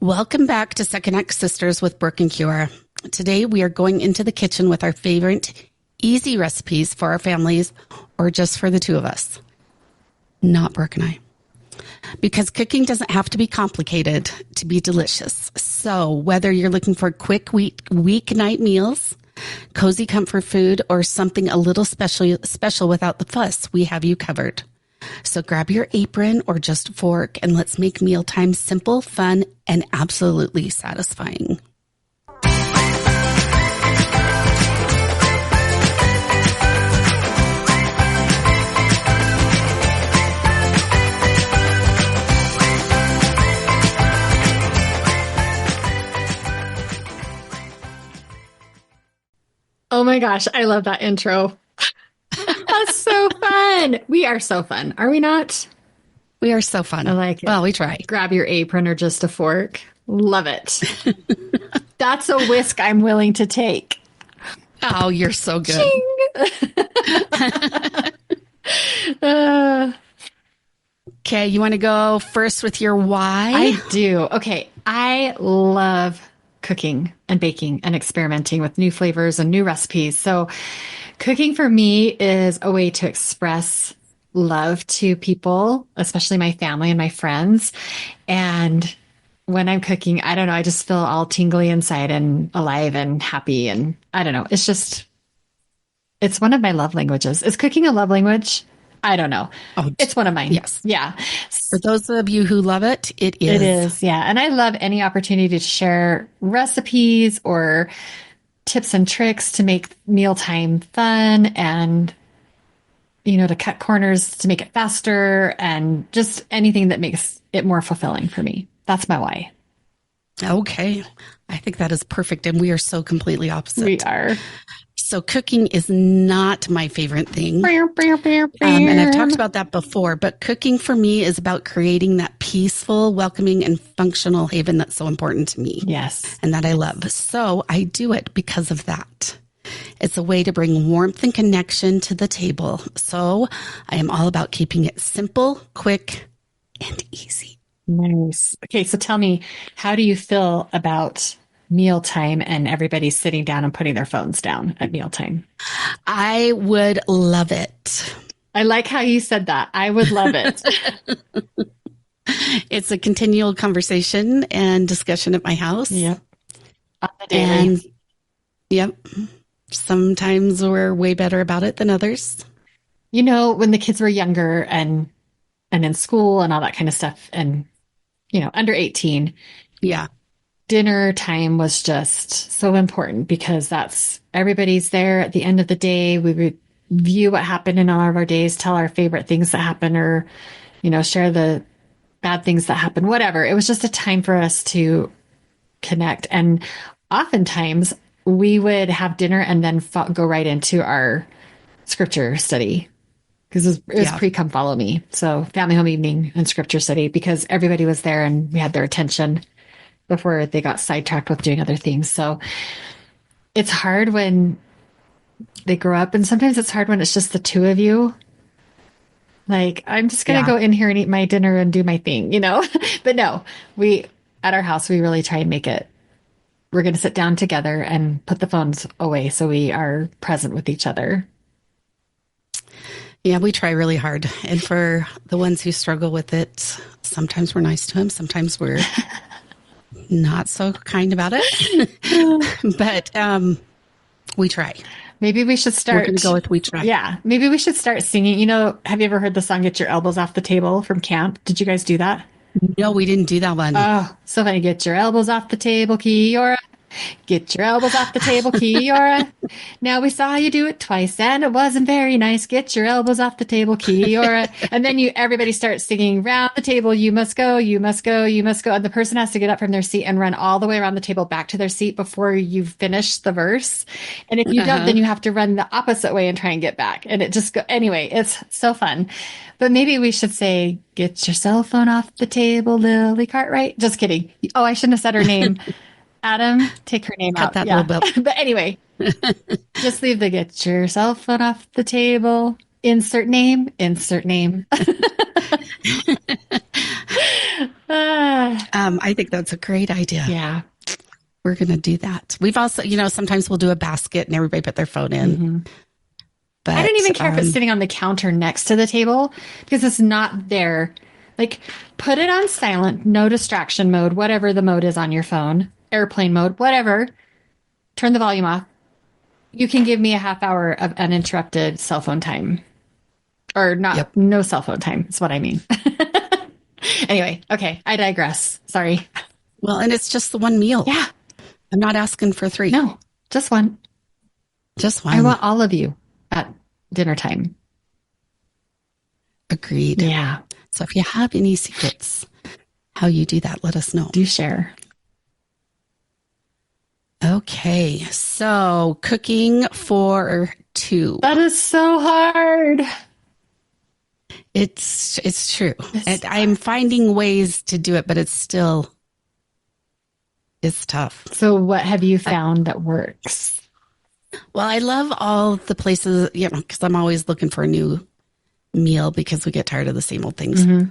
Welcome back to Second Act Sisters with Brook and Kiora. Today we are going into the kitchen with our favorite easy recipes for our families or just for the two of us. Not Brook and I. Because cooking doesn't have to be complicated to be delicious. So whether you're looking for quick weeknight meals, cozy comfort food, or something a little special without the fuss, we have you covered. So grab your apron or just a fork and let's make mealtime simple, fun, and absolutely satisfying. Oh my gosh, I love that intro. That's so fun. We are so fun, are we not? We are so fun. I like it. Well, we try. Grab your apron or just a fork. Love it. That's a whisk I'm willing to take. Oh, you're so good. Okay, you want to go first with your why? I do. Okay, I love cooking and baking and experimenting with new flavors and new recipes. So cooking for me is a way to express love to people, especially my family and my friends. And when I'm cooking, I don't know, I just feel all tingly inside and alive and happy. And I don't know, it's one of my love languages. Is cooking a love language? I don't know. Oh, it's one of mine. Yes. Yeah. For those of you who love it, it is. It is. Yeah. And I love any opportunity to share recipes or tips and tricks to make mealtime fun and, to cut corners to make it faster and just anything that makes it more fulfilling for me. That's my why. Okay. I think that is perfect. And we are so completely opposite. We are. So cooking is not my favorite thing. And I've talked about that before, but cooking for me is about creating that peaceful, welcoming, and functional haven that's so important to me. Yes. And that I love. So I do it because of that. It's a way to bring warmth and connection to the table. So I am all about keeping it simple, quick, and easy. Nice. Okay, so tell me, how do you feel about mealtime and everybody sitting down and putting their phones down at mealtime? I would love it. I like how you said that. I would love it. It's a continual conversation and discussion at my house. Yep. On the daily. And yep. Sometimes we're way better about it than others. When the kids were younger and in school and all that kind of stuff and, under 18. Yeah. Dinner time was just so important because everybody's there at the end of the day. We review what happened in all of our days, tell our favorite things that happen or, share the bad things that happen, whatever. It was just a time for us to connect. And oftentimes we would have dinner and then go right into our scripture study because it was pre-come follow me. So family home evening and scripture study because everybody was there and we had their attention before they got sidetracked with doing other things. So it's hard when they grow up and sometimes it's hard when it's just the two of you. Like, I'm just going to go in here and eat my dinner and do my thing, But no, at our house, we really try and make it. We're going to sit down together and put the phones away so we are present with each other. Yeah, we try really hard. And for the ones who struggle with it, sometimes we're nice to them. Sometimes we're not so kind about it. But we try. Maybe we should start. We're going to go with we try. Yeah. Maybe we should start singing. Have you ever heard the song Get Your Elbows Off the Table from camp? Did you guys do that? No, we didn't do that one. Oh, so funny. Get your elbows off the table, Kiora. Get your elbows off the table, Kiora. Now we saw you do it twice and it wasn't very nice. Get your elbows off the table, Kiora. And then everybody starts singing round the table. You must go, you must go, you must go. And the person has to get up from their seat and run all the way around the table back to their seat before you finish the verse. And if you don't, then you have to run the opposite way and try and get back. And it just anyway, it's so fun. But maybe we should say, get your cell phone off the table, Lily Cartwright. Just kidding. Oh, I shouldn't have said her name. Adam, take her name out. Cut that little bit. But anyway, just leave the get your cell phone off the table. Insert name, insert name. I think that's a great idea. Yeah. We're going to do that. We've also, sometimes we'll do a basket and everybody put their phone in. Mm-hmm. But I don't even care if it's sitting on the counter next to the table because it's not there. Like, put it on silent, no distraction mode, whatever the mode is on your phone, airplane mode, whatever. Turn the volume off. You can give me a half hour of uninterrupted cell phone time. Or not, no cell phone time is what I mean. Anyway, okay, I digress. Sorry. Well, and it's just the one meal. Yeah. I'm not asking for 3. No, just one. Just one. I want all of you at dinner time. Agreed. Yeah. So if you have any secrets how you do that, let us know. Do share. Okay. So cooking for 2. That is so hard. It's true. And I'm finding ways to do it, but it's tough. So what have you found that works? Well, I love all the places, because I'm always looking for a new meal because we get tired of the same old things. Mm-hmm.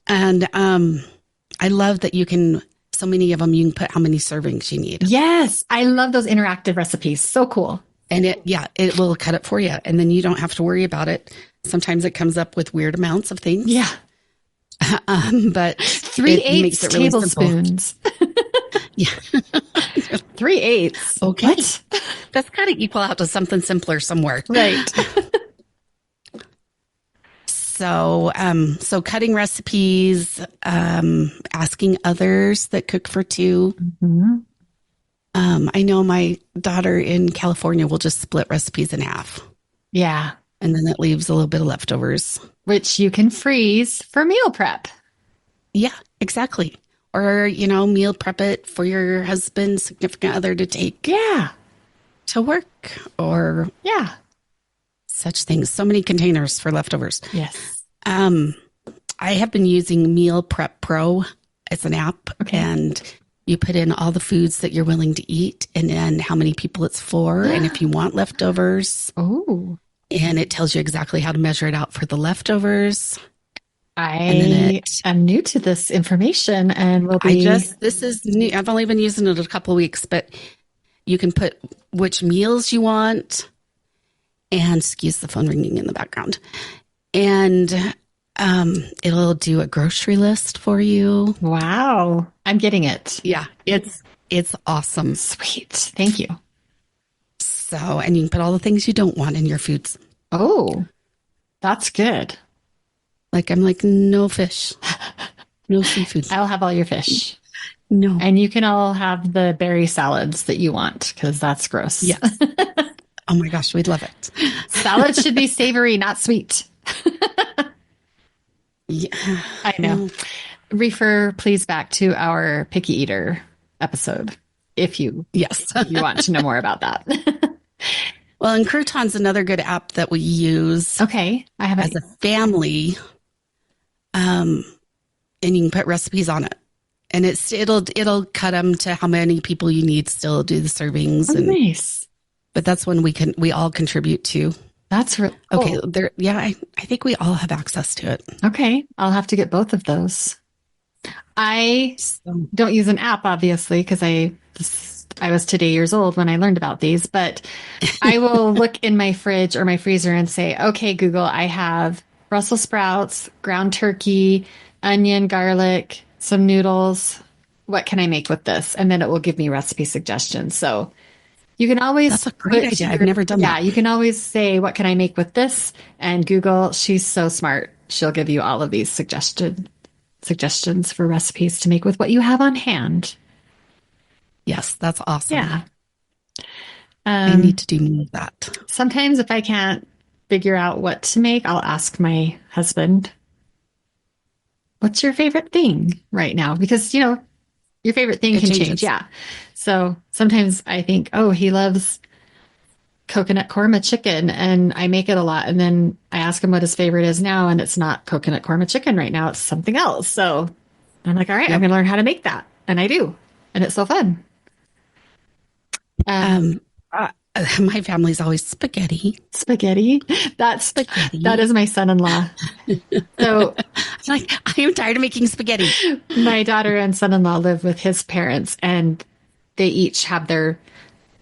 And I love that so many of them, you can put how many servings you need. Yes. I love those interactive recipes. So cool. And it will cut it for you. And then you don't have to worry about it. Sometimes it comes up with weird amounts of things. Yeah. But 3/8 really tablespoons. Yeah. 3/8. Okay. What? That's got to equal out to something simpler somewhere. Right. So cutting recipes, asking others that cook for 2. Mm-hmm. I know my daughter in California will just split recipes in half. Yeah. And then it leaves a little bit of leftovers. Which you can freeze for meal prep. Yeah, exactly. Or, meal prep it for your husband, significant other to take to work or such things. So many containers for leftovers. Yes. I have been using Meal Prep Pro. It's an app, and you put in all the foods that you're willing to eat and then how many people it's for. And if you want leftovers. Oh. And it tells you exactly how to measure it out for the leftovers. I am new to this information and will be. This is new. I've only been using it a couple of weeks, but you can put which meals you want and excuse the phone ringing in the background. And it'll do a grocery list for you. Wow. I'm getting it. Yeah, it's awesome. Sweet. Thank you. So, and you can put all the things you don't want in your foods. Oh, that's good. I'm like, no fish, no seafood. I'll have all your fish. No. And you can all have the berry salads that you want because that's gross. Yes. Oh my gosh, we'd love it. Salad should be savory, not sweet. Yeah. I know. Refer, please, back to our picky eater episode if you want to know more about that. Well, and Crouton's another good app that we use. Okay. I have as a family. And you can put recipes on it. And it'll cut them to how many people you need, still do the servings. Oh, nice. But that's when we all contribute to. That's really cool. Okay. I think we all have access to it. Okay. I'll have to get both of those. I don't use an app, obviously, because I was today years old when I learned about these, but I will look in my fridge or my freezer and say, okay, Google, I have Brussels sprouts, ground turkey, onion, garlic, some noodles. What can I make with this? And then it will give me recipe suggestions. So you can always. That's a great idea. I've never done that. Yeah, you can always say, what can I make with this? And Google, she's so smart. She'll give you all of these suggestions for recipes to make with what you have on hand. Yes, that's awesome. Yeah. I need to do more of that. Sometimes if I can't figure out what to make, I'll ask my husband, what's your favorite thing right now? Because, your favorite thing can change. Yeah. So sometimes I think, oh, he loves coconut korma chicken and I make it a lot. And then I ask him what his favorite is now. And it's not coconut korma chicken right now. It's something else. So I'm like, all right, I'm going to learn how to make that. And I do. And it's so fun. My family's always spaghetti. Spaghetti. Spaghetti. That is my son-in-law. So Like, I am tired of making spaghetti. my daughter and son-in-law live with his parents, and they each have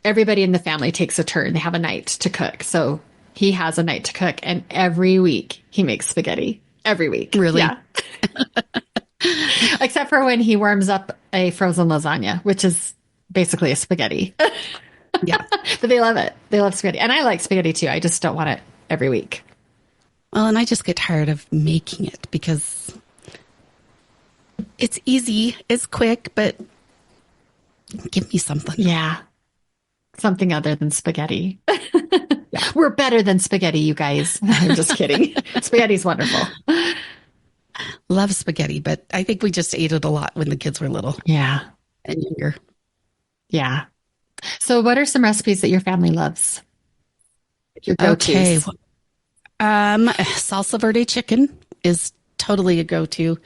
everybody in the family takes a turn. They have a night to cook. So he has a night to cook, and every week he makes spaghetti. Every week. Really? Yeah. Except for when he warms up a frozen lasagna, which is basically a spaghetti. Yeah. But they love it. They love spaghetti. And I like spaghetti too. I just don't want it every week. Well, and I just get tired of making it because it's easy, it's quick, but give me something. Yeah. Something other than spaghetti. Yeah. We're better than spaghetti, you guys. I'm just kidding. Spaghetti's wonderful. Love spaghetti, but I think we just ate it a lot when the kids were little Yeah. and younger. Yeah. So what are some recipes that your family loves? Your go-tos. Okay. Salsa verde chicken is totally a go-to.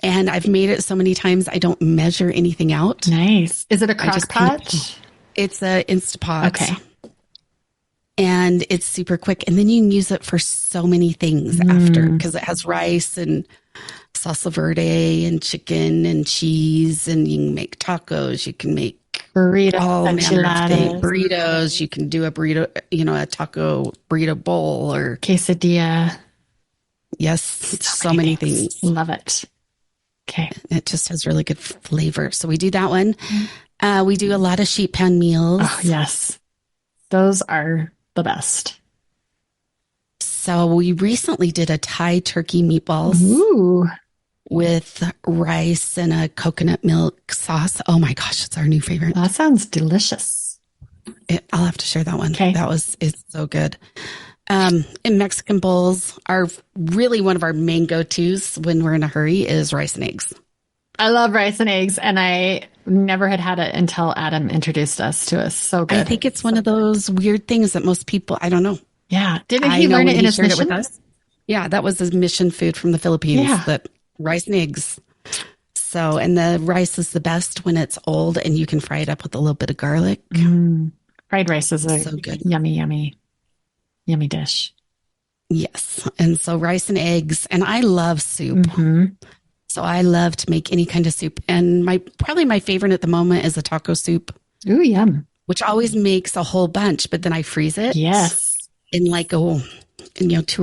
And I've made it so many times I don't measure anything out. Nice. Is it a I just crock pot? It's a Instapot. Okay. And it's super quick. And then you can use it for so many things after because it has rice and salsa verde and chicken and cheese. And you can make tacos. You can make Burritos, all manner of things. enchiladas, Burritos. You can do a burrito, a taco burrito bowl or quesadilla. yes, so many things. Love it. Okay. It just has really good flavor. So we do that one. We do a lot of sheet pan meals. Oh, yes. Those are the best. So we recently did a Thai turkey meatballs Ooh. with rice and a coconut milk sauce. Oh my gosh, it's our new favorite. That sounds delicious. I'll have to share that one. Okay. It's so good. And Mexican bowls are really one of our main go-tos when we're in a hurry is rice and eggs. I love rice and eggs, and I never had it until Adam introduced us to it. So good. I think it's one of those weird things that most people, I don't know. Yeah. Didn't I he know learn when it in he his shared it mission? with us. Yeah, that was his mission food from the Philippines, Yeah. that rice and eggs. So, and the rice is the best when it's old and you can fry it up with a little bit of garlic. Fried rice is a So good. yummy dish. Yes. And so rice and eggs. And I love soup. So I love to make any kind of soup. And probably my favorite at the moment is a taco soup, Ooh, yum. which always makes a whole bunch, but then I freeze it. Yes. In like 2 or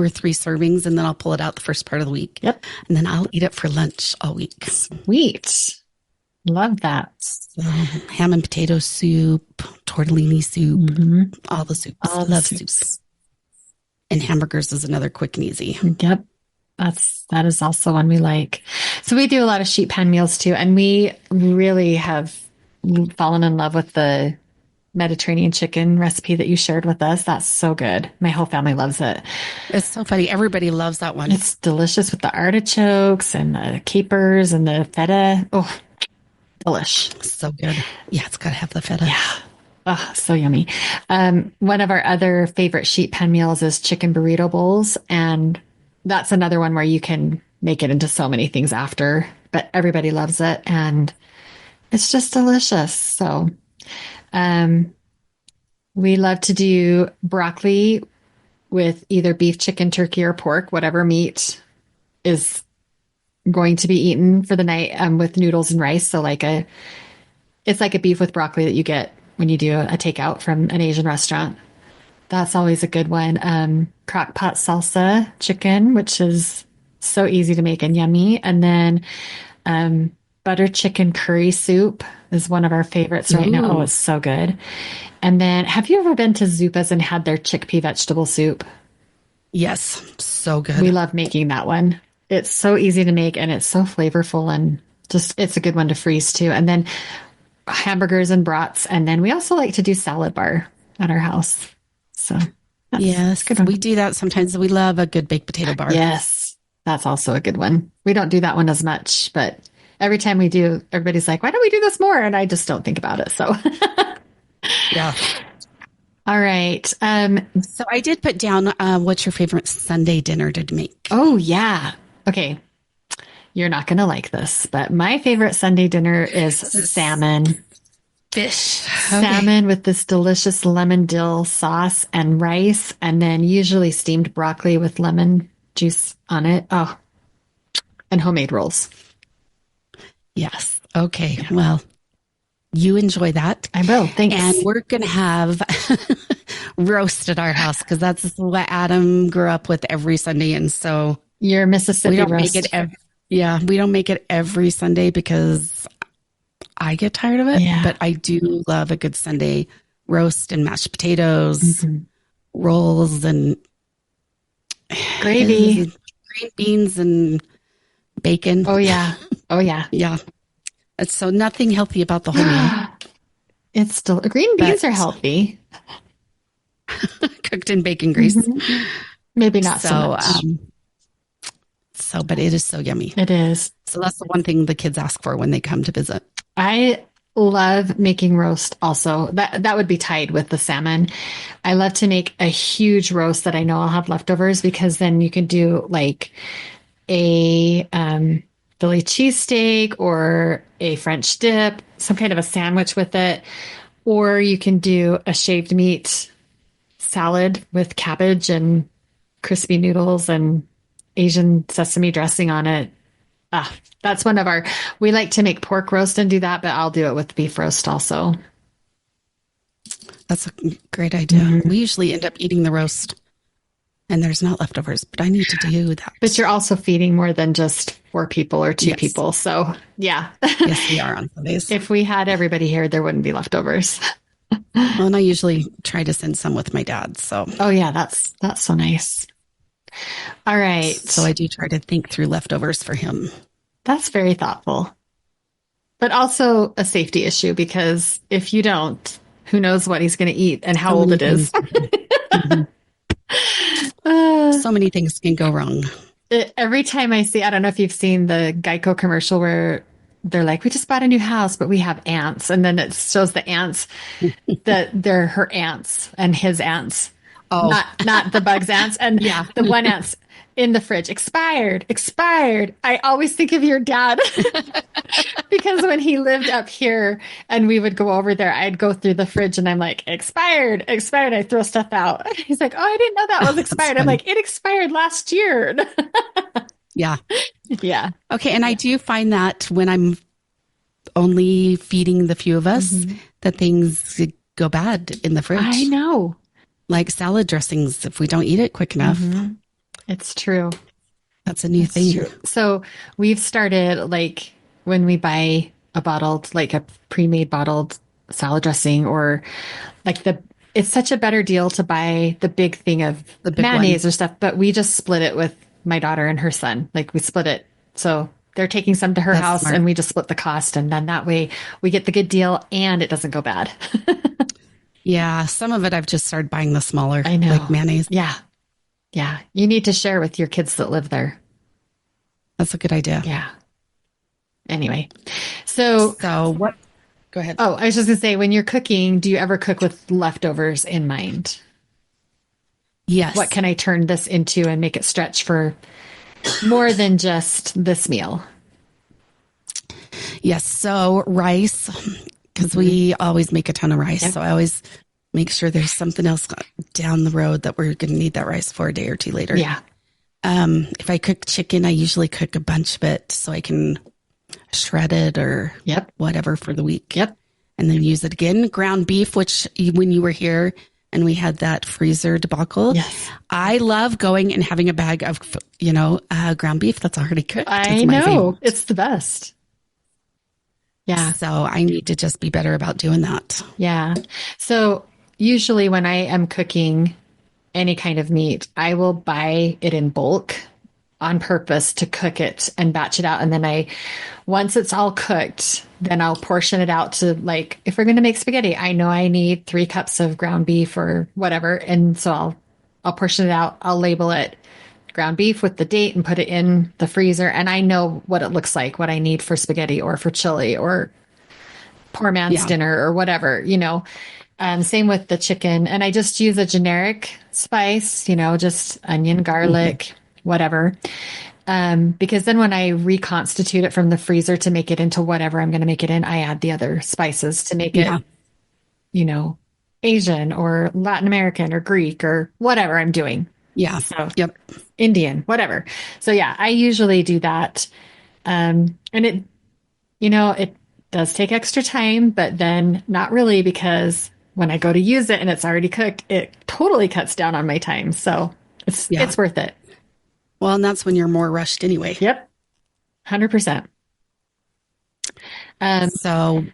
3 servings, and then I'll pull it out the first part of the week. Yep. And then I'll eat it for lunch all week. Sweet. Love that. So, ham and potato soup, tortellini soup, all the soups. All I the love soups. soups. And hamburgers is another quick and easy. Yep. That is also one we like. So we do a lot of sheet pan meals too. And we really have fallen in love with the Mediterranean chicken recipe that you shared with us. That's so good. My whole family loves it. It's so funny. Everybody loves that one. It's delicious with the artichokes and the capers and the feta. Oh, delish. So good. Yeah, it's got to have the feta. Yeah. Oh, so yummy. One of our other favorite sheet pan meals is chicken burrito bowls. And that's another one where you can make it into so many things after, but everybody loves it. And it's just delicious. So, we love to do broccoli with either beef, chicken, turkey, or pork, whatever meat is going to be eaten for the night, with noodles and rice. So it's like a beef with broccoli that you get when you do a takeout from an Asian restaurant. That's always a good one. Crock pot salsa chicken, which is so easy to make and yummy. And then butter chicken curry soup is one of our favorites right now. Oh, it's so good. And then have you ever been to Zupa's and had their chickpea vegetable soup? Yes. So good. We love making that one. It's so easy to make and it's so flavorful and just, it's a good one to freeze too. And then hamburgers and brats. And then we also like to do salad bar at our house. So yes, good one. We do that sometimes. We love a good baked potato bar. Yes, that's also a good one. We don't do that one as much, but every time we do, everybody's like, why don't we do this more? And I just don't think about it. So yeah. All right. So I did put down, what's your favorite Sunday dinner to make? Oh, yeah. Okay. You're not going to like this, but my favorite Sunday dinner is salmon. Fish. Okay. salmon with this delicious lemon dill sauce and rice, and then usually steamed broccoli with lemon juice on it. Oh, and homemade rolls. Yes. Okay. Well, you enjoy that. I will. Thanks. And we're going to have roast at our house because that's what Adam grew up with every Sunday. And so Your Mississippi we don't roast. make it. We don't make it every Sunday because I get tired of it. Yeah. But I do love a good Sunday roast and mashed potatoes, rolls, and Gravy. green beans and bacon. Oh, yeah. Oh, yeah. Yeah. It's so nothing healthy about the whole meal. It's still, green beans But- are healthy. Cooked in bacon grease. Maybe not so much. But it is so yummy. It is. So that's the one thing the kids ask for when they come to visit. I love making roast also. That would be tied with the salmon. I love to make a huge roast that I know I'll have leftovers because then you can do like a Philly cheesesteak or a French dip, some kind of a sandwich with it. Or you can do a shaved meat salad with cabbage and crispy noodles and Asian sesame dressing on it. That's one of we like to make pork roast and do that, but I'll do it with beef roast also. That's a great idea. We usually end up eating the roast and there's not leftovers, but I need to do that. But you're also feeding more than just 4 people or 2 people. So yeah. Yes, we are on Sundays. If we had everybody here, there wouldn't be leftovers. Well, and I usually try to send some with my dad. So, Oh yeah, that's so nice. All right. so I do try to think through leftovers for him. That's very thoughtful. But also a safety issue because if you don't, who knows what he's going to eat and how old it is. So many things can go wrong. Every time I see, I don't know if you've seen the Geico commercial where they're like, we just bought a new house, but we have ants. And then it shows the ants that they're her ants and his ants. Oh, Not the bug's ants. And Yeah. the one ant's in the fridge, expired. I always think of your dad because when he lived up here and we would go over there, I'd go through the fridge and I'm like, expired. I throw stuff out. He's like, oh, I didn't know that was expired. I'm like, it expired last year. yeah. Yeah. Okay. And I do find that when I'm only feeding the few of us, that things go bad in the fridge. I know. Like salad dressings, if we don't eat it quick enough, It's true. that's a new thing. True. So we've started like when we buy a bottled, like a pre-made bottled salad dressing or like it's such a better deal to buy the big thing of The big mayonnaise or stuff, but we just split it with my daughter and her son. Like we split it. So they're taking some to her That's house smart. and we just split the cost. And then that way we get the good deal and it doesn't go bad. Yeah. Some of it I've just started buying the smaller, I know. like mayonnaise. Yeah. Yeah. You need to share with your kids that live there. That's a good idea. Yeah. Anyway, so So what? Go ahead. oh, I was just gonna say, when you're cooking, do you ever cook with leftovers in mind? Yes. What can I turn this into and make it stretch for more than just this meal? Yes. So rice, because we always make a ton of rice. Yep. So I always make sure there's something else down the road that we're going to need that rice for a day or two later. Yeah. If I cook chicken, I usually cook a bunch of it so I can shred it or Yep. whatever for the week. Yep. And then use it again. Ground beef, which when you were here and we had that freezer debacle, Yes. I love going and having a bag of, ground beef that's already cooked. I It's my know. favorite. It's the best. Yeah. So I need to just be better about doing that. Yeah. So usually when I am cooking any kind of meat, I will buy it in bulk on purpose to cook it and batch it out. And then once it's all cooked, then I'll portion it out to like, if we're going to make spaghetti, I know I need 3 cups of ground beef or whatever. And so I'll portion it out. I'll label it ground beef with the date and put it in the freezer. And I know what it looks like, what I need for spaghetti or for chili or poor man's Yeah. dinner or whatever, same with the chicken. And I just use a generic spice, just onion, garlic, whatever. Because then when I reconstitute it from the freezer to make it into whatever I'm going to make it in, I add the other spices to make it Asian or Latin American or Greek or whatever I'm doing. Yeah. So Yep. Indian, whatever. So yeah, I usually do that. And it does take extra time, but then not really because when I go to use it and it's already cooked, it totally cuts down on my time. So Yeah. it's worth it. Well, and that's when you're more rushed anyway. Yep. 100%. Um, So,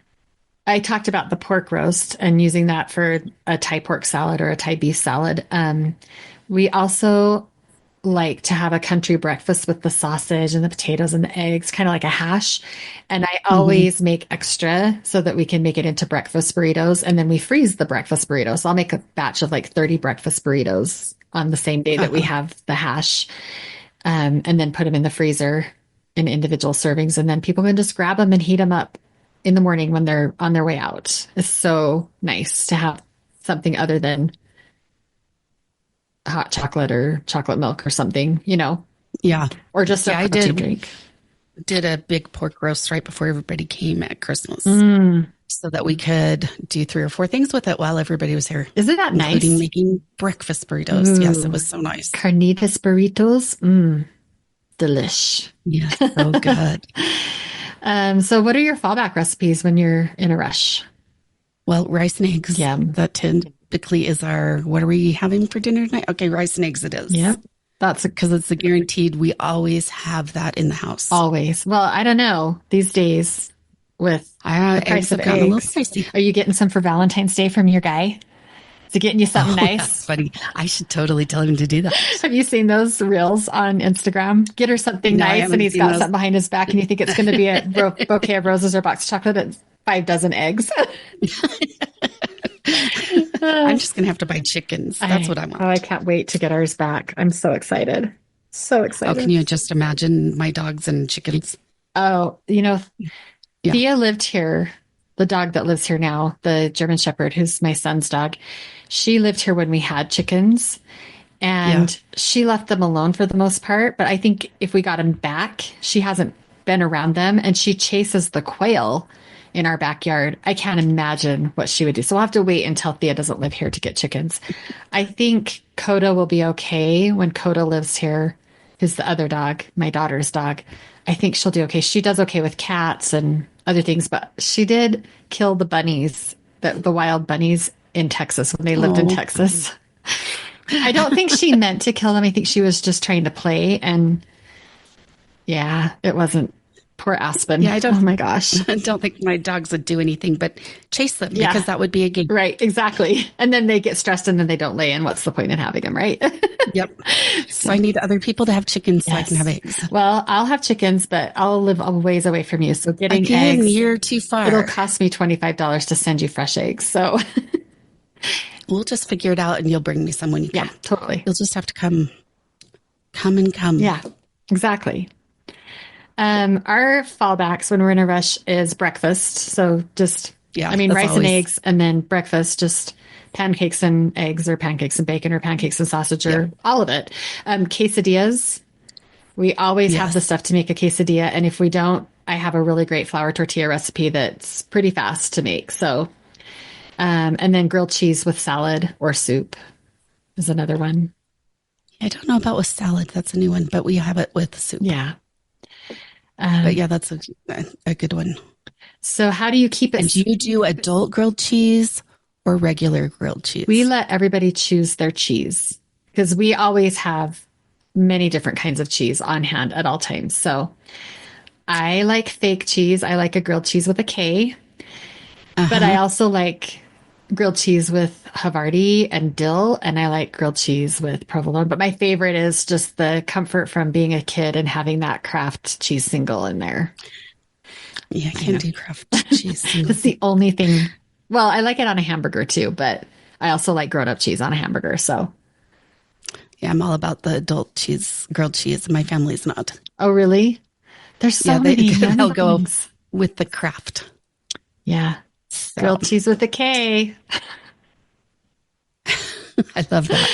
I talked about the pork roast and using that for a Thai pork salad or a Thai beef salad. We also like to have a country breakfast with the sausage and the potatoes and the eggs, kind of like a hash. And I mhm. always make extra so that we can make it into breakfast burritos. And then we freeze the breakfast burritos. So I'll make a batch of like 30 breakfast burritos on the same day that we Uh-huh. have the hash, and then put them in the freezer in individual servings. And then people can just grab them and heat them up in the morning when they're on their way out. It's so nice to have something other than hot chocolate or chocolate milk or something, Yeah. or just a Yeah, I protein did drink. did a big pork roast right before everybody came at Christmas Mm. so that we could do 3 or 4 things with it while everybody was here, Isn't that including nice? making breakfast burritos. Yes, it Ooh, was so nice. carnitas burritos. Delish. Yes, so good. So what are your fallback recipes when you're in a rush? Well, rice and eggs. Yeah. That typically is our, what are we having for dinner tonight? Okay, rice and eggs it is. Yeah. That's Because it's a guaranteed, we always have that in the house. always. Well, I don't know these days with the Eggs price of have gotten a little eggs. pricey. Are you getting some for Valentine's Day from your guy? Is he getting you something Oh, that's nice? funny. I should totally tell him to do that. Have you seen those reels on Instagram? Get her something No, I nice, and haven't he's seen got those. something behind his back, and you think it's going to be a bouquet of roses or box of chocolate and 5 dozen eggs. I'm just going to have to buy chickens. That's what I want. Oh, I can't wait to get ours back. I'm so excited. So Oh, can excited. you just imagine my dogs and chickens? Oh, Yeah. Thea lived here. The dog that lives here now, the German Shepherd, who's my son's dog, she lived here when we had chickens. And she left them alone for the most part. But I think if we got them back, she hasn't been around them and she chases the quail in our backyard. I can't imagine what she would do. So we'll have to wait until Thea doesn't live here to get chickens. I think Coda will be okay when Coda lives here, who's the other dog, my daughter's dog. I think she'll do okay. She does okay with cats and other things, but she did kill the bunnies, the wild bunnies in Texas when they lived in Oh, Texas. I don't think she meant to kill them. I think she was just trying to play. And yeah, it wasn't. Poor Aspen. yeah, Oh my gosh. I don't think my dogs would do anything but chase them Yeah. because that would be a game. Right, exactly. And then they get stressed and then they don't lay. And what's the point in having them, right? Yep. So I need other people to have chickens so I Yes. can have eggs. Well, I'll have chickens, but I'll live a ways away from you. So getting Again, eggs, you're too far. it'll cost me $25 to send you fresh eggs. So We'll just figure it out and you'll bring me some when you come. yeah, totally. You'll just have to come and come. Yeah, exactly. Our fallbacks when we're in a rush is breakfast. So just, Yeah, I mean, that's rice and always- eggs, and then breakfast, just pancakes and eggs or pancakes and bacon or pancakes and sausage or all of it. Quesadillas. We always have Yes. the stuff to make a quesadilla. And if we don't, I have a really great flour tortilla recipe that's pretty fast to make. So, and then grilled cheese with salad or soup is another one. I don't know about with salad. That's a new one, but we have it with soup. Yeah. But yeah, that's a good one. So how do you keep it? And do you do adult grilled cheese or regular grilled cheese? We let everybody choose their cheese because we always have many different kinds of cheese on hand at all times. So I like fake cheese. I like a grilled cheese with a K, but I also like grilled cheese with Havarti and dill, and I like grilled cheese with provolone. But my favorite is just the comfort from being a kid and having that Kraft cheese single in there. Yeah, I can't do Kraft cheese. That's the only thing. Well, I like it on a hamburger too, but I also like grown up cheese on a hamburger. So, Yeah, I'm all about the adult cheese, grilled cheese. My family's not. oh, really? There's so Yeah, many. they'll go things. with the Kraft. Yeah. Grilled cheese with a K. I love that.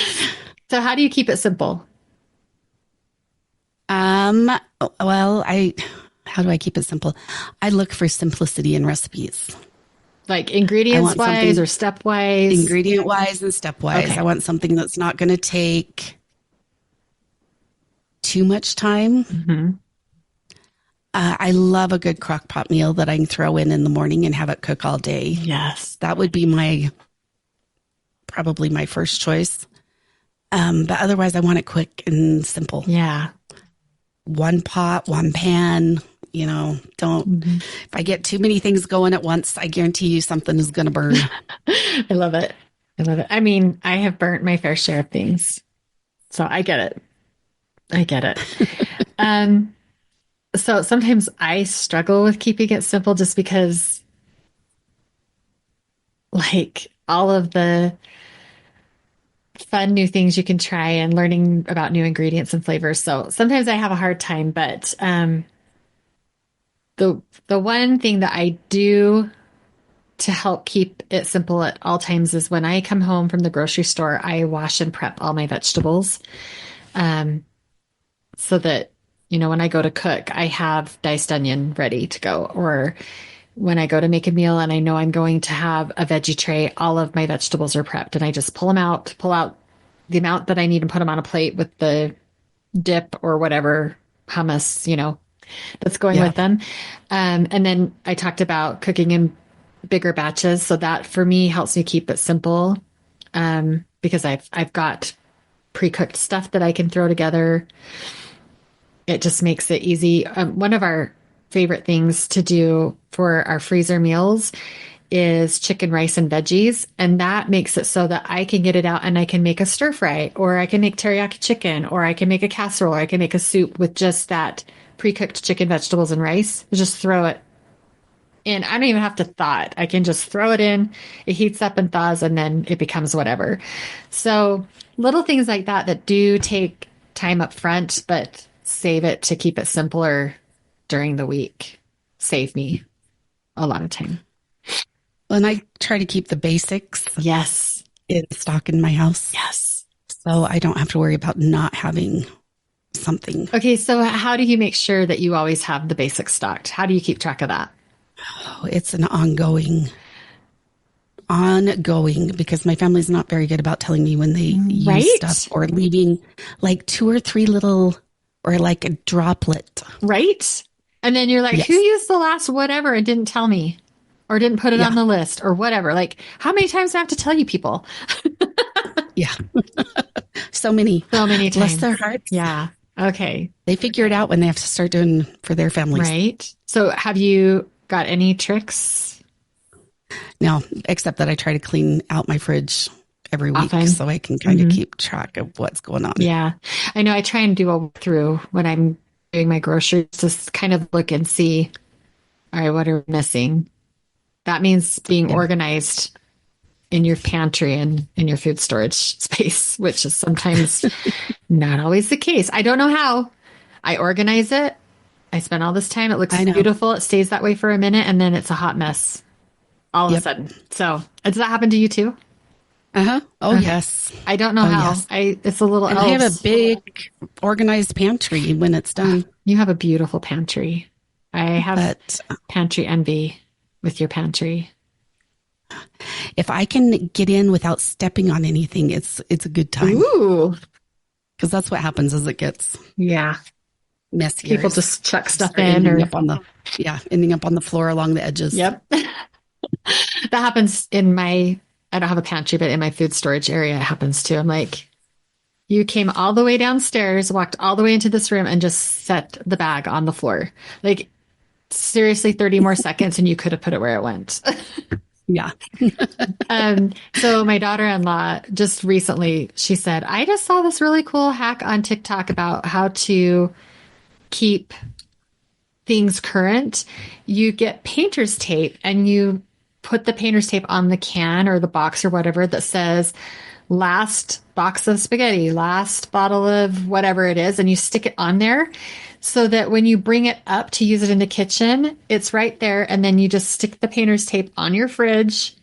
So how do you keep it simple? Well, how do I keep it simple? I look for simplicity in recipes. Like I ingredients want wise or something step wise? ingredient wise and step wise. I Okay. want something that's not going to take too much time. Hmm. I love a good crock pot meal that I can throw in the morning and have it cook all day. Yes. That would be probably my first choice. But otherwise, I want it quick and simple. Yeah. One pot, one pan. Hmm. If I get too many things going at once, I guarantee you something is going to burn. I love it. I love it. I mean, I have burnt my fair share of things. So I get it. I get it. Um, so sometimes I struggle with keeping it simple just because like all of the fun new things you can try and learning about new ingredients and flavors. So sometimes I have a hard time, but the one thing that I do to help keep it simple at all times is when I come home from the grocery store, I wash and prep all my vegetables. Um, so that, when I go to cook, I have diced onion ready to go. Or when I go to make a meal and I know I'm going to have a veggie tray, all of my vegetables are prepped and I just pull out the amount that I need and put them on a plate with the dip or whatever hummus, that's going Yeah. with them. And then I talked about cooking in bigger batches. So that for me helps me keep it simple. Because I've got pre-cooked stuff that I can throw together. It just makes it easy. One of our favorite things to do for our freezer meals is chicken, rice, and veggies. And that makes it so that I can get it out and I can make a stir fry, or I can make teriyaki chicken, or I can make a casserole, or I can make a soup with just that pre-cooked chicken, vegetables, and rice. Just throw it in. I don't even have to thaw it. I can just throw it in. It heats up and thaws, and then it becomes whatever. So little things like that that do take time up front, but save it to keep it simpler during the week. Save me a lot of time. And I try to keep the basics Yes. in stock in my house. Yes. So I don't have to worry about not having something. Okay, so how do you make sure that you always have the basics stocked? How do you keep track of that? Oh, it's an ongoing because my family's not very good about telling me when they use stuff Right? or leaving like two or three little or like a droplet. Right? And then you're like, who Yes. used the last whatever and didn't tell me or didn't put it Yeah. on the list or whatever? Like, how many times do I have to tell you people? Yeah. So many. So many Bless times. their hearts. Yeah. Okay. They figure it out when they have to start doing for their families. Right. So have you got any tricks No, except that I try to clean out my fridge every week often? so I can kind of keep track of what's going on. Yeah. I know I try and do a walkthrough when I'm doing my groceries, just kind of look and see, all right, what are we missing? That means being Yeah. organized in your pantry and in your food storage space, which is sometimes not always the case. I don't know how. I organize it. I spend all this time. It looks I know. beautiful. It stays that way for a minute and then it's a hot mess all of a Yep. sudden. So does that happen to you too? Uh-huh. Oh, Okay. yes. I don't know Oh, how. yes. It's a little And I have a else. big organized pantry when it's done. You have a beautiful pantry. I have But pantry envy with your pantry. if I can get in without stepping on anything, it's a good time. Ooh. Because that's what happens as it gets Yeah. messier. People is just chuck stuff start in ending or up on ending up on the floor along the edges. yep. That happens I don't have a pantry, but in my food storage area, it happens too. I'm like, you came all the way downstairs, walked all the way into this room and just set the bag on the floor. Like seriously, 30 more seconds and you could have put it where it went. Yeah. So my daughter-in-law just recently, she said, I just saw this really cool hack on TikTok about how to keep things current. You get painter's tape and you put the painter's tape on the can or the box or whatever that says last box of spaghetti, last bottle of whatever it is, and you stick it on there so that when you bring it up to use it in the kitchen, it's right there. And then you just stick the painter's tape on your fridge.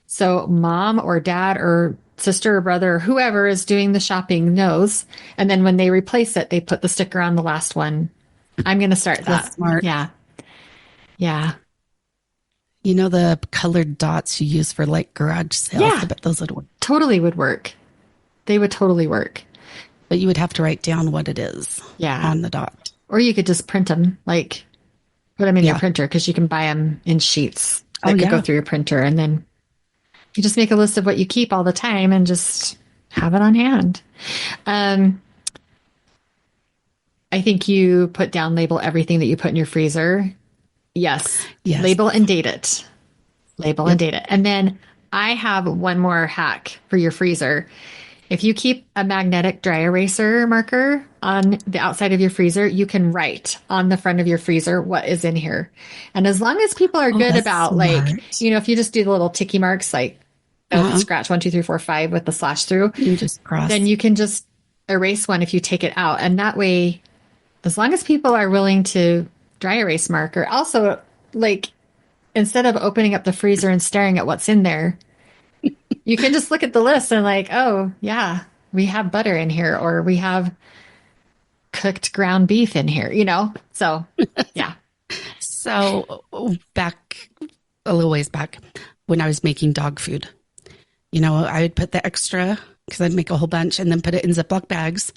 So mom or dad or sister or brother or whoever is doing the shopping knows. And then when they replace it, they put the sticker on the last one. I'm going to start that. That's smart. Yeah. Yeah. You know, the colored dots you use for like garage sales? Yeah. I bet those would work. Totally would work. They would totally work. But you would have to write down what it is Yeah. on the dot. Or you could just print them, like put them in your Yeah. printer because you can buy them in sheets that Oh, could go yeah. through your printer. And then you just make a list of what you keep all the time and just have it on hand. I think you put down, label everything that you put in your freezer. Yes. Yes. Label and date it. Label and Yep. date it. And then I have one more hack for your freezer. If you keep a magnetic dry eraser marker on the outside of your freezer, you can write on the front of your freezer what is in here. And as long as people are good that's about smart. like, you know, if you just do the little ticky marks, like scratch 1, 2, 3, 4, 5 with the slash through, You just cross. then you can just erase one if you take it out. And that way, as long as people are willing to dry erase marker, also like instead of opening up the freezer and staring at what's in there, you can just look at the list and like, oh yeah, we have butter in here, or we have cooked ground beef in here, you know? So yeah. So back a little ways back when I was making dog food, you know, I would put the extra because I'd make a whole bunch and then put it in Ziploc bags,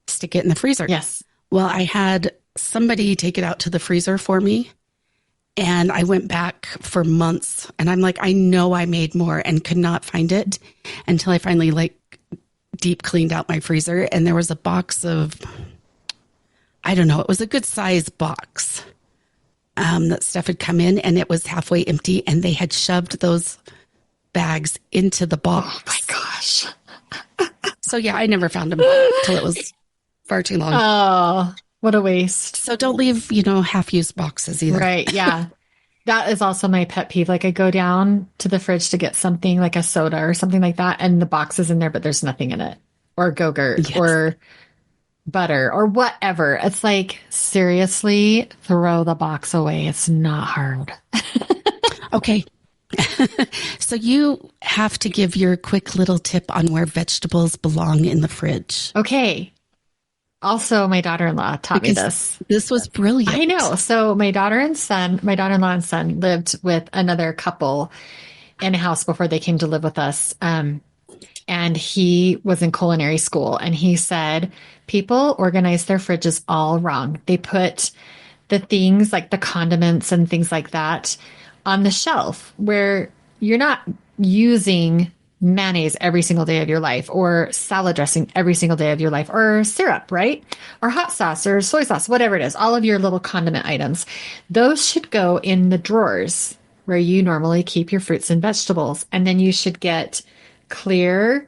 stick it in the freezer. Yes. Well, I had somebody take it out to the freezer for me. And I went back for months and I'm like, I know I made more and could not find it until I finally like deep cleaned out my freezer. And there was a box of, I don't know, it was a good size box that stuff had come in and it was halfway empty and they had shoved those bags into the box. Oh my gosh. So yeah, I never found them till it was far too long. Oh, what a waste. So don't leave, you know, half-used boxes either. Right. Yeah. That is also my pet peeve. Like I go down to the fridge to get something like a soda or something like that, and the box is in there, but there's nothing in it, or Go-Gurt, Yes. or butter, or whatever. It's like, seriously, throw the box away. It's not hard. Okay. So you have to give your quick little tip on where vegetables belong in the fridge. Okay. Also, my daughter-in-law taught me this. This was brilliant. I know. So my daughter-in-law and son lived with another couple in a house before they came to live with us. And he was in culinary school, and he said people organize their fridges all wrong. They put the things like the condiments and things like that on the shelf where you're not using mayonnaise every single day of your life, or salad dressing every single day of your life, or syrup, right? Or hot sauce or soy sauce, whatever it is, all of your little condiment items. Those should go in the drawers where you normally keep your fruits and vegetables. And then you should get clear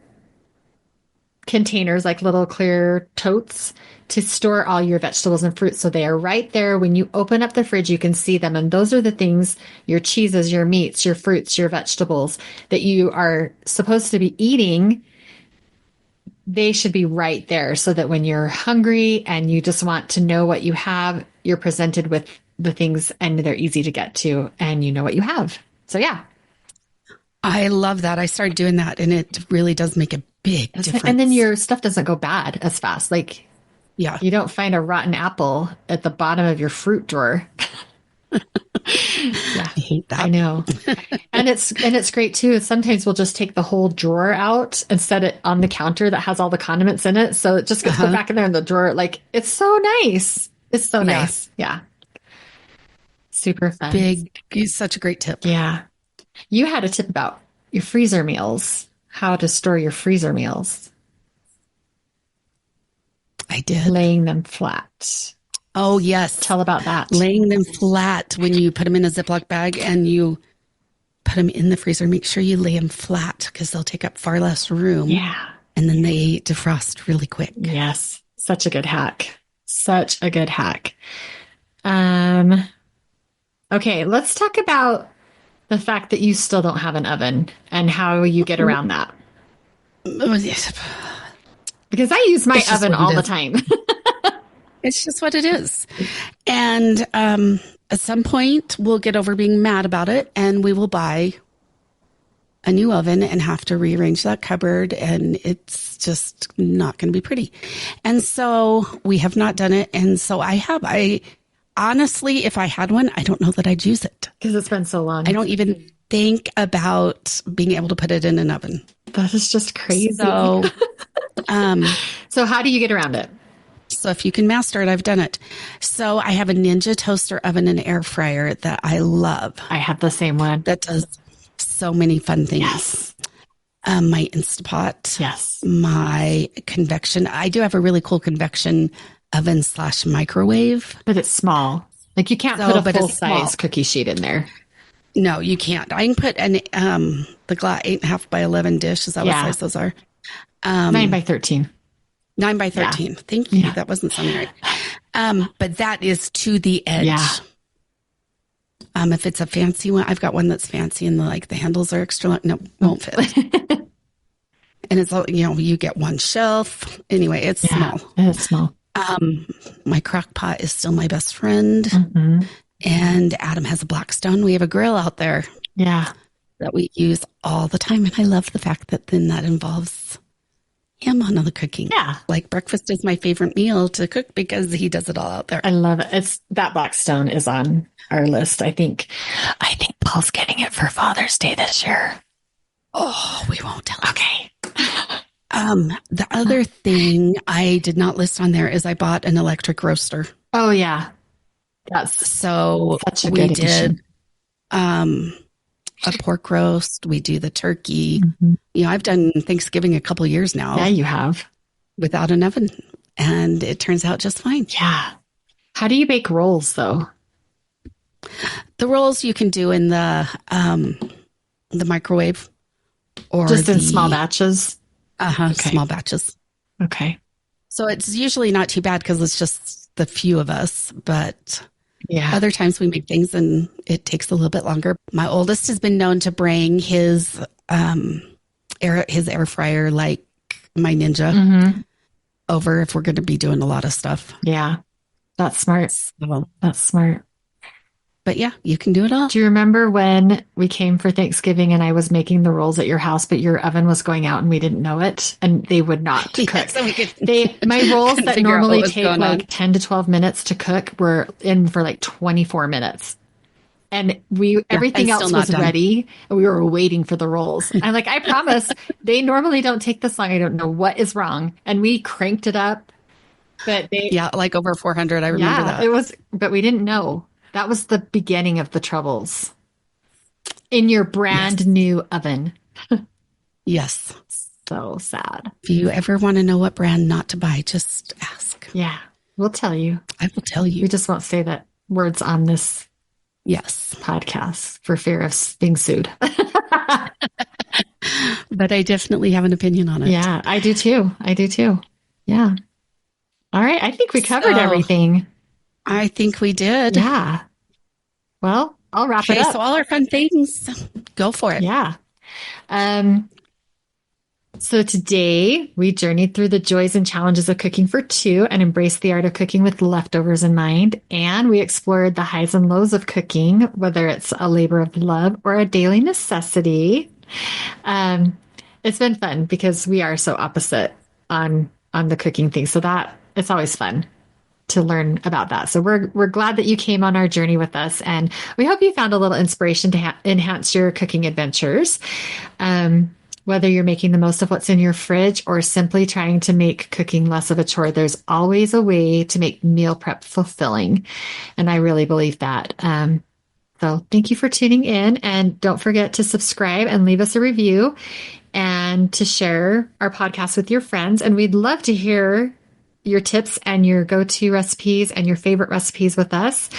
containers, like little clear totes, to store all your vegetables and fruits. So they are right there. When you open up the fridge, you can see them. And those are the things, your cheeses, your meats, your fruits, your vegetables that you are supposed to be eating. They should be right there so that when you're hungry and you just want to know what you have, you're presented with the things and they're easy to get to and you know what you have. So yeah. I love that. I started doing that and it really does make a big difference. And then your stuff doesn't go bad as fast. Like, yeah, you don't find a rotten apple at the bottom of your fruit drawer. Yeah. I hate that. I know. And it's great too. Sometimes we'll just take the whole drawer out and set it on the counter that has all the condiments in it. So it just gets put back in there in the drawer. Like, it's so nice. It's so nice. Yeah. Super fun. Such a great tip. Yeah. You had a tip about your freezer meals, how to store your freezer meals. I did. Laying them flat. Oh, yes. Tell about that. Laying them flat when you put them in a Ziploc bag and you put them in the freezer. Make sure you lay them flat because they'll take up far less room. Yeah. And then they defrost really quick. Yes. Such a good hack. Such a good hack. Okay, let's talk about the fact that you still don't have an oven and how you get around that. Because I use my oven all the time. It's just what it is. And at some point, we'll get over being mad about it and we will buy a new oven and have to rearrange that cupboard. And it's just not going to be pretty. And so we have not done it. And so I honestly, if I had one, I don't know that I'd use it. Because it's been so long. I don't even think about being able to put it in an oven. That is just crazy. So, So how do you get around it? so if you can master it, I've done it. So I have a Ninja toaster oven and air fryer that I love. I have the same one. That does so many fun things. Yes. My Instapot. Yes. My convection. I do have a really cool convection oven / microwave. But it's small. Like you can't put a full size cookie sheet in there. No, you can't. I can put the glass 8.5 by 11 dish. Is that what size those are? 9 by 13. 9 by 13. Yeah. Thank you. Yeah. That wasn't sounding right. But that is to the edge. Yeah. If it's a fancy one, I've got one that's fancy and the handles are extra long. No, won't fit. And it's all, you get one shelf. Anyway, it's small. It's small. My crock pot is still my best friend. Mm-hmm. And Adam has a Blackstone. We have a grill out there. Yeah. That we use all the time. And I love the fact that then that involves him on all the cooking. Yeah. Like breakfast is my favorite meal to cook because he does it all out there. I love it. That Blackstone is on our list. I think Paul's getting it for Father's Day this year. Oh, we won't tell him. Okay. The other thing I did not list on there is I bought an electric roaster. Oh yeah. That's such a good addition. A pork roast. We do the turkey. Mm-hmm. I've done Thanksgiving a couple years now. Yeah, you have. Without an oven. And it turns out just fine. Yeah. How do you bake rolls though? The rolls you can do in the microwave or just in small batches. Okay. Small batches. Okay. So it's usually not too bad because it's just the few of us, but other times we make things and it takes a little bit longer. My oldest has been known to bring his air fryer, like my Ninja, over if we're going to be doing a lot of stuff. Yeah. That's smart. That's smart. But yeah, you can do it all. Do you remember when we came for Thanksgiving and I was making the rolls at your house, but your oven was going out and we didn't know it and they would not cook? So my rolls that normally take like 10 to 12 minutes to cook were in for like 24 minutes. And everything else was ready and we were waiting for the rolls. I'm like, I promise they normally don't take this long. I don't know what is wrong. And we cranked it up, but like over 400. I remember that. It was, but we didn't know. That was the beginning of the troubles in your brand new oven. Yes. So sad. If you ever want to know what brand not to buy, just ask. Yeah. We'll tell you. I will tell you. We just won't say that words on this podcast for fear of being sued. But I definitely have an opinion on it. Yeah, I do too. Yeah. All right. I think we covered everything. I think we did. Yeah. Well, I'll wrap it up. So all our fun things, go for it. Yeah. So today we journeyed through the joys and challenges of cooking for two and embraced the art of cooking with leftovers in mind. And we explored the highs and lows of cooking, whether it's a labor of love or a daily necessity. It's been fun because we are so opposite on the cooking thing. So that it's always fun to learn about that. So we're glad that you came on our journey with us, and we hope you found a little inspiration to enhance your cooking adventures. Whether you're making the most of what's in your fridge or simply trying to make cooking less of a chore, there's always a way to make meal prep fulfilling. And I really believe that. So thank you for tuning in, and don't forget to subscribe and leave us a review and to share our podcast with your friends. And we'd love to hear your tips and your go-to recipes and your favorite recipes with us.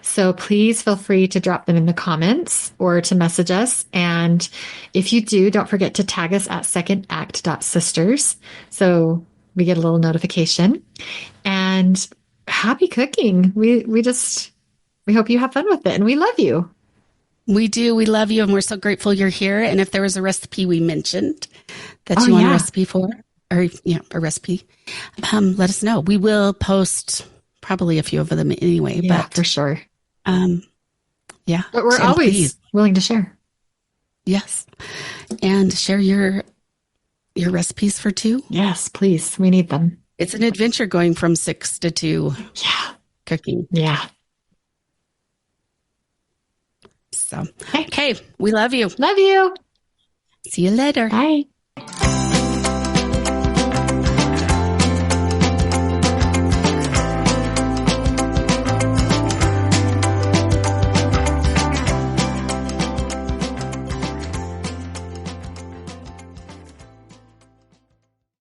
So please feel free to drop them in the comments or to message us. And if you do, don't forget to tag us at secondact.sisters so we get a little notification. And happy cooking. We hope you have fun with it, and we love you. We do. We love you, and we're so grateful you're here. And if there was a recipe we mentioned that you want a recipe for, or a recipe, let us know. We will post probably a few of them anyway. Yeah, but for sure. Yeah. But we're always willing to share. Yes. And share your recipes for two. Yes, please. We need them. It's an adventure going from 6 to 2. Yeah. Cooking. Yeah. So, okay, we love you. Love you. See you later. Bye.